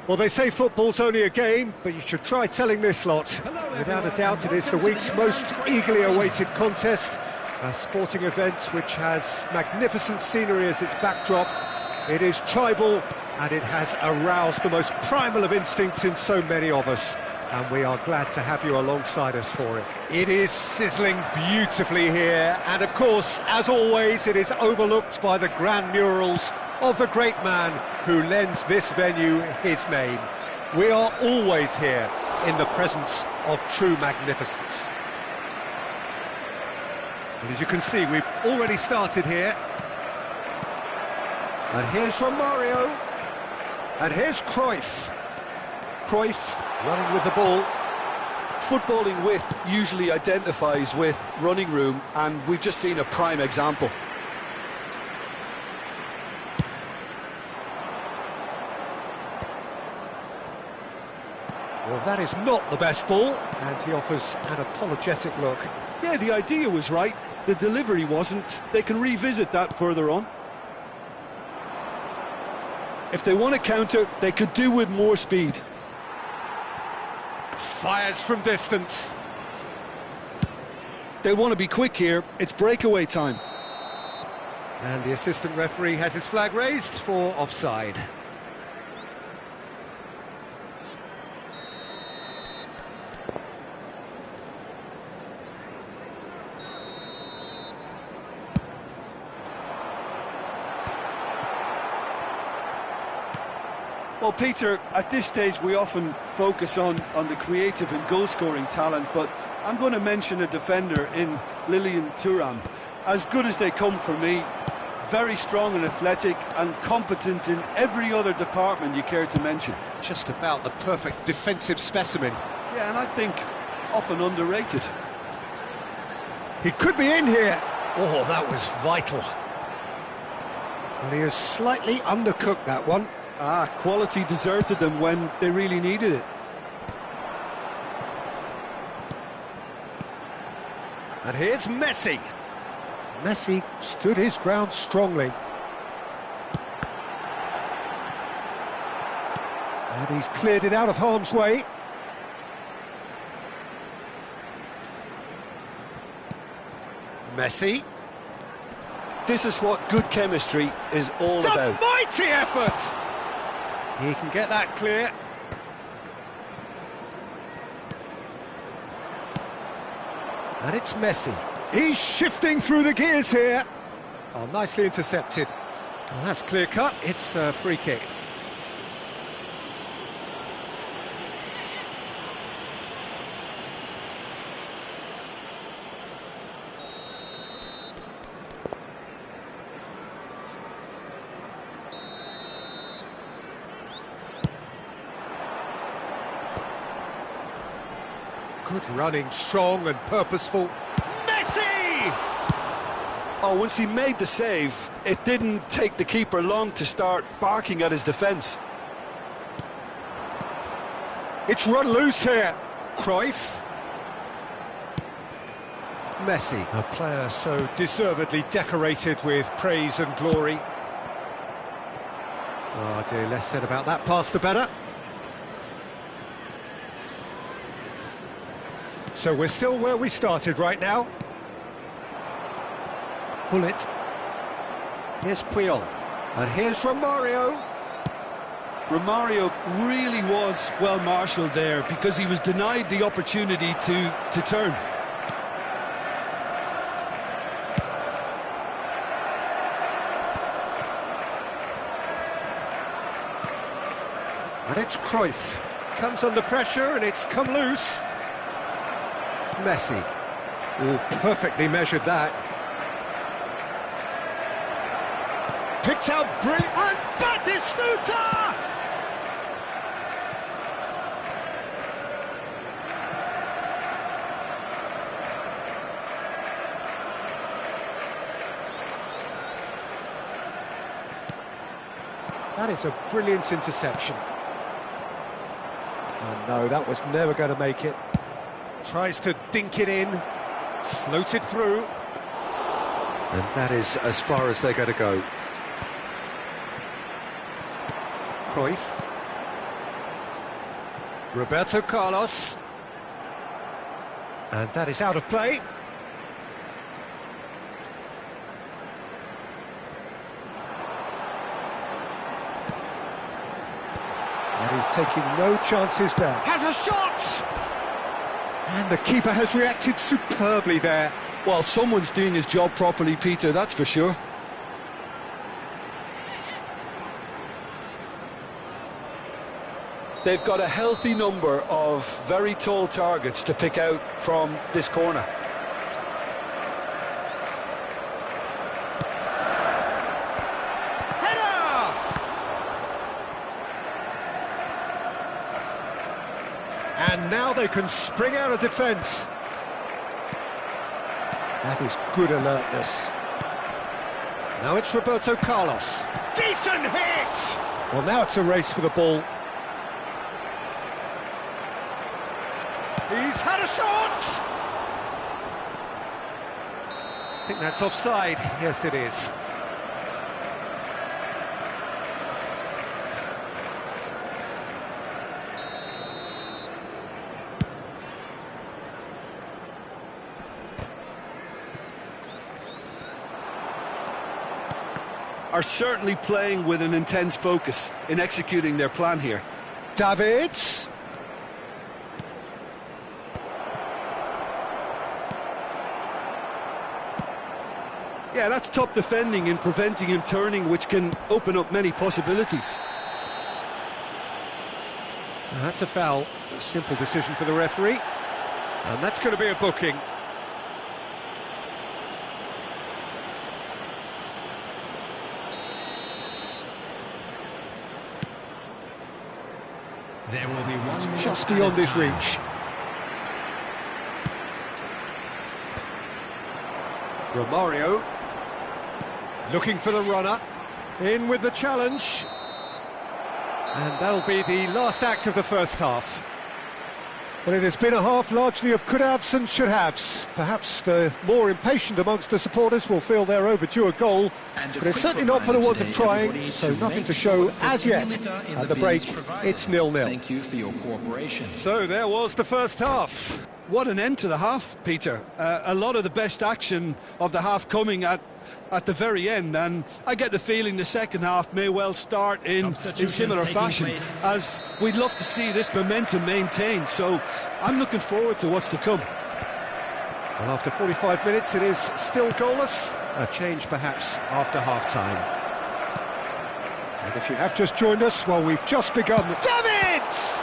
Well, they say football's only a game, but you should try telling this lot. Without a doubt, it is the week's most eagerly awaited contest, a sporting event which has magnificent scenery as its backdrop. It is tribal, and it has aroused the most primal of instincts in so many of us, and we are glad to have you alongside us for it. It is sizzling beautifully here, and of course, as always, it is overlooked by the grand murals of the great man who lends this venue his name. We are always here in the presence of true magnificence. And as you can see, we've already started here. And here's Romario. And here's Cruyff. Cruyff running with the ball. Footballing width usually identifies with running room, and we've just seen a prime example. Well, that is not the best ball, and he offers an apologetic look. Yeah, the idea was right, the delivery wasn't. They can revisit that further on. If they want to counter, they could do with more speed. Fires from distance. They want to be quick here, it's breakaway time. And the assistant referee has his flag raised for offside. Well, Peter, at this stage we often focus on the creative and goal-scoring talent, but I'm going to mention a defender in Lilian Thuram. As good as they come for me, very strong and athletic and competent in every other department you care to mention. Just about the perfect defensive specimen. Yeah, and I think often underrated. He could be in here. Oh, that was vital. And he has slightly undercooked that one. Quality deserted them when they really needed it. And here's Messi. Messi stood his ground strongly. And he's cleared it out of harm's way. Messi. This is what good chemistry is all It's about. a mighty effort! He can get that clear. And it's Messi. He's shifting through the gears here. Oh, nicely intercepted. Well, that's clear cut. It's a free kick. Good running, strong and purposeful. Messi! Oh, once he made the save, it didn't take the keeper long to start barking at his defence. It's run loose here. Cruyff. Messi, a player so deservedly decorated with praise and glory. Oh dear, less said about that pass the better. So we're still where we started right now. Hullet. Here's Puyol. And here's Romario. Romario really was well marshalled there because he was denied the opportunity to turn. And it's Cruyff. Comes under pressure and it's come loose. Messi. Oh, perfectly measured that. Picked out brilliant. And Batistuta! That is a brilliant interception. Oh no, that was never going to make it. Tries to dink it in, floated through. And that is as far as they're going to go. Cruyff. Roberto Carlos. And that is out of play. And he's taking no chances there. Has a shot! And the keeper has reacted superbly there. Well, someone's doing his job properly, Peter, that's for sure. They've got a healthy number of very tall targets to pick out from this corner. Header! And now they can spring out of defence. That is good alertness. Now it's Roberto Carlos. Decent hit! Well, now it's a race for the ball. He's had a shot! I think that's offside. Yes, it is. Are certainly playing with an intense focus in executing their plan here. Davids. Yeah, that's top defending and preventing him turning, which can open up many possibilities. That's a foul. A simple decision for the referee. And that's going to be a booking. There will be one just beyond his reach. Romario looking for the runner, in with the challenge, and that'll be the last act of the first half. Well, it has been a half largely of could-haves and should-haves. Perhaps the more impatient amongst the supporters will feel they're overdue a goal, but it's certainly not for the want of trying, so nothing to show as yet. At the break, it's 0-0. Thank you for your cooperation. So there was the first half. What an end to the half, Peter. A lot of the best action of the half coming at the very end, and I get the feeling the second half may well start in similar fashion, as we'd love to see this momentum maintained, so I'm looking forward to what's to come. Well, after 45 minutes it is still goalless, a change perhaps after half-time. And if you have just joined us, well, we've just begun. Davids!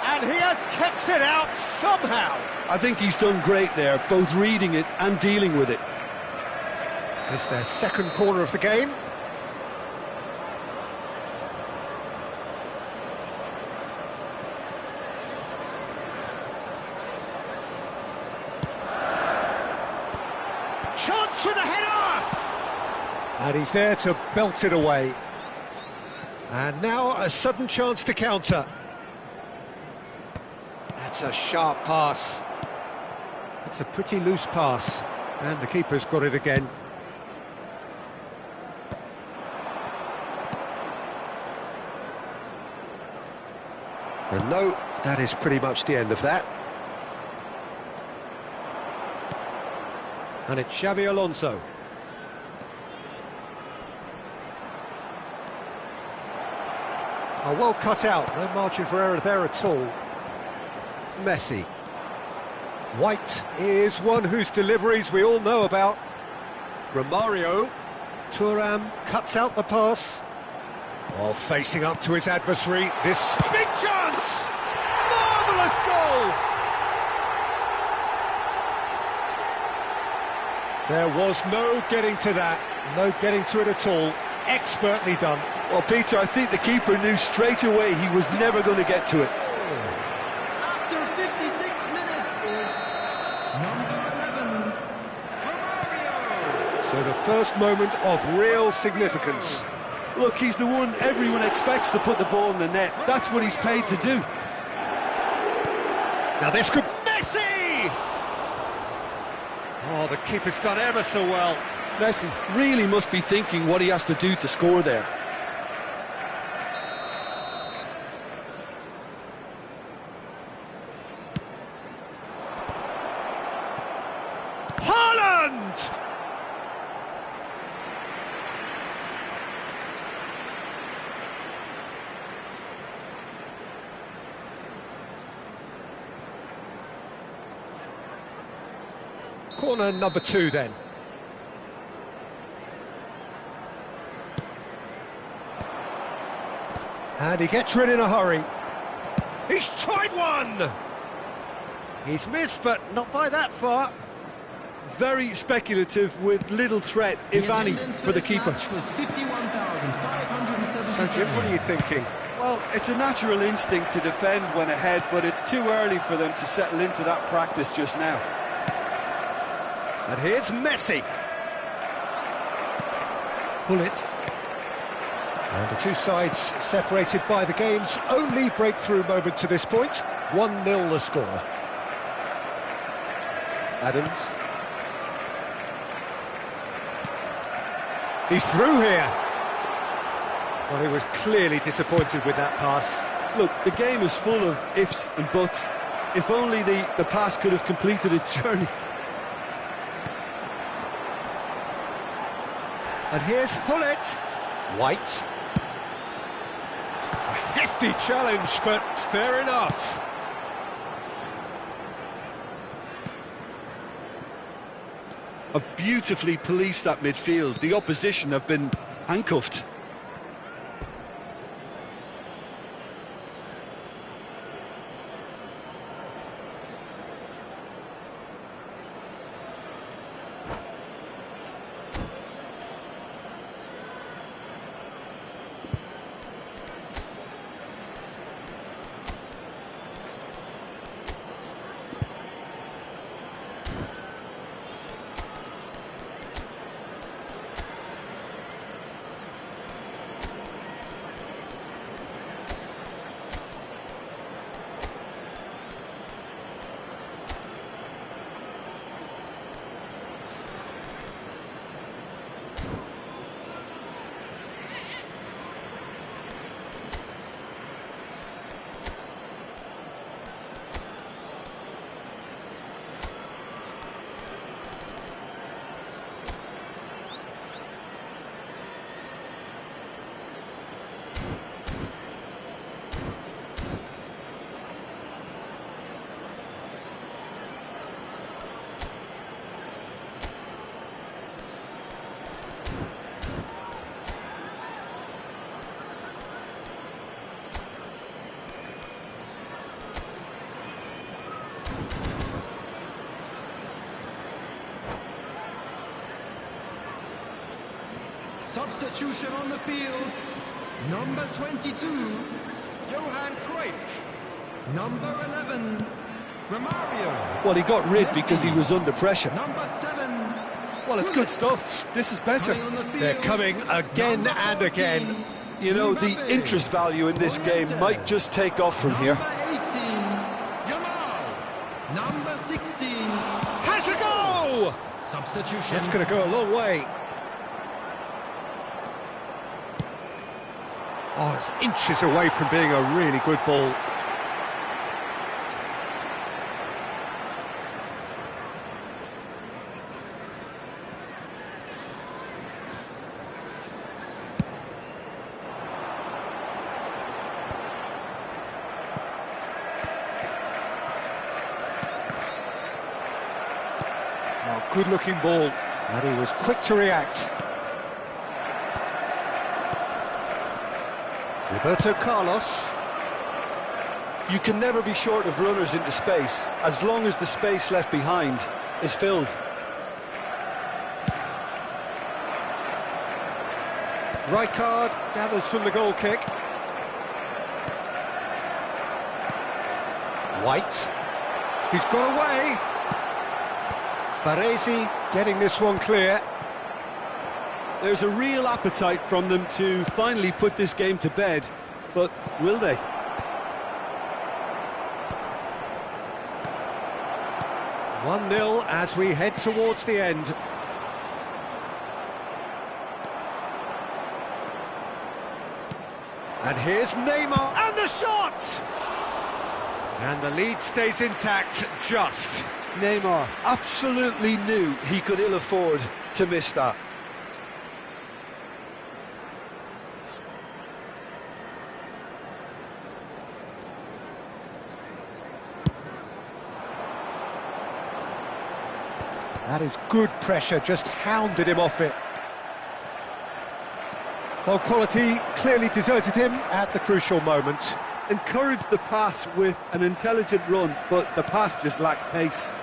And he has kept it out somehow. I think he's done great there, both reading it and dealing with it. It's their second corner of the game. Chance for the header! And he's there to belt it away. And now a sudden chance to counter. That's a sharp pass. It's a pretty loose pass, and the keeper's got it again. And no, that is pretty much the end of that. And it's Xabi Alonso. Oh, well cut out, no margin for error there at all. Messi. White is one whose deliveries we all know about. Romario. Thuram cuts out the pass. Oh, facing up to his adversary. This big chance! Marvellous goal! There was no getting to that. No getting to it at all. Expertly done. Well, Peter, I think the keeper knew straight away he was never going to get to it. After 56 minutes is number 11, Romario. So the first moment of real significance. Look, he's the one everyone expects to put the ball in the net. That's what he's paid to do. Now this could... Messi! Oh, the keeper's done ever so well. Messi really must be thinking what he has to do to score there. front. Corner number 2 then. And he gets rid in a hurry. He's tried one! He's missed, but not by that far. Very speculative with little threat, if any, for the keeper. Was 51,577. So Jim, what are you thinking? Well, it's a natural instinct to defend when ahead, but it's too early for them to settle into that practice just now. And here's Messi. Gullit. And the two sides separated by the game's only breakthrough moment to this point. 1-0 the score. Adams. He's through here. Well, he was clearly disappointed with that pass. Look, the game is full of ifs and buts. If only the pass could have completed its journey. And here's Gullit. White. A hefty challenge, but fair enough. Have beautifully policed that midfield. The opposition have been handcuffed. Substitution on the field. Number 22, Johan Cruyff. Number 11, Romario. Well, he got rid because he was under pressure. Number 7. Well, it's good stuff. This is better. They're coming again and again. You know, the interest value in this game might just take off from here. Number 18, Yamal. Number 16. Has a go! Substitution. It's going to go a long way. Oh, it's inches away from being a really good ball. Oh, good-looking ball. And he was quick to react. Roberto Carlos. You can never be short of runners into space, as long as the space left behind is filled. Rijkaard gathers from the goal kick. White. He's got away. Baresi getting this one clear. There's a real appetite from them to finally put this game to bed, but will they? One 0 as we head towards the end. And here's Neymar, and the shot! And the lead stays intact, just. Neymar absolutely knew he could ill afford to miss that. That is good pressure, just hounded him off it. Well, quality clearly deserted him at the crucial moment. Encouraged the pass with an intelligent run, but the pass just lacked pace.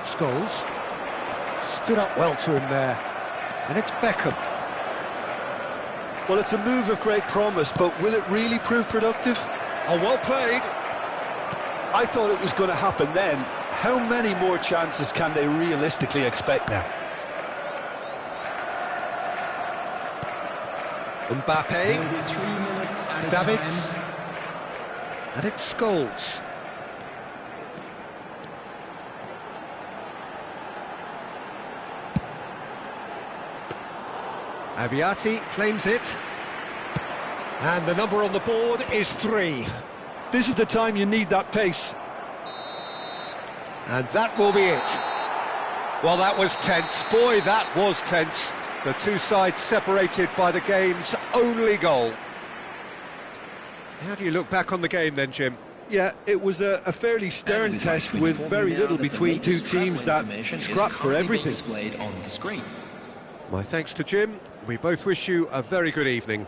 Scholes stood up well to him there, and it's Beckham. Well, it's a move of great promise, but will it really prove productive? Oh, well played. I thought it was going to happen then. How many more chances can they realistically expect now? Mbappe, There will be 3 minutes added Davids, time. and it's Scholes. Aviati claims it, and the number on the board is 3. This is the time you need that pace. And that will be it. Well, that was tense. Boy, that was tense. The two sides separated by the game's only goal. How do you look back on the game then, Jim? Yeah, it was a fairly stern test with very little between two teams that scrapped for everything. Displayed on the screen. My thanks to Jim. We both wish you a very good evening.